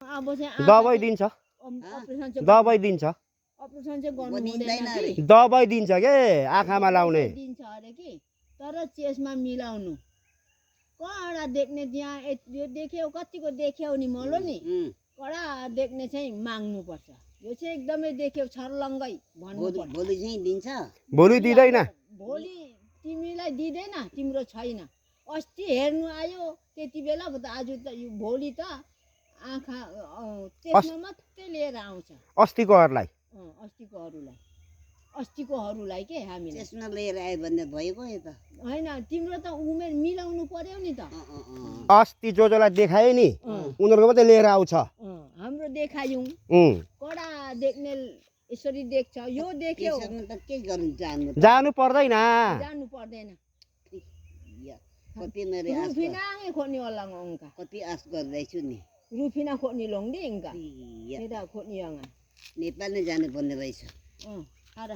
दबाई दिन्छ दबाई दिन्छ अपरेसन चाहिँ गर्नु हुँदैन कि दबाई दिन्छ के आँखामा लाउने दिन्छ अरे कि तर चेस्टमा मिलाउनु कडा देख्ने त्यहाँ यो देख्यौ कतिको देख्यौ नि मलो नि कडा देख्ने चाहिँ माग्नु पर्छ यो चाहिँ एकदमै देख्यौ छर्लङ्गै भन्नु पर्छ भोलि चाहिँ दिन्छ भोलि दिँदैन भोलि तिमीलाई दिँदैन तिम्रो छैन अस्ति हेर्नु आयो त्यति बेला आज त भोलि त आँखा त्यसमा मात्रै लिएर आउँछ अस्तिकोहरूलाई अस्तिकोहरूलाई के हामीले त्यसमा लिएर आयो भने भयो गयो त होइन तिम्रो त उमेर मिलाउनु पर्यो नि त अस्ति जसलाई देखायो नि उनीहरूको मात्रै लिएर आउँछ हाम्रो देखायौँ कडा देख्ने यसरी देख्छ यो देख्यो त के गर्नु जानु पर्दैन कति मेरो रुफिनाङै खोज्ने होला अङ्का कति आश गर्दैछु नि रुफिना खोज्ने लोङ्दी इङ्का खोज्ने नेपाल नै जानुपर्ने रहेछ आएर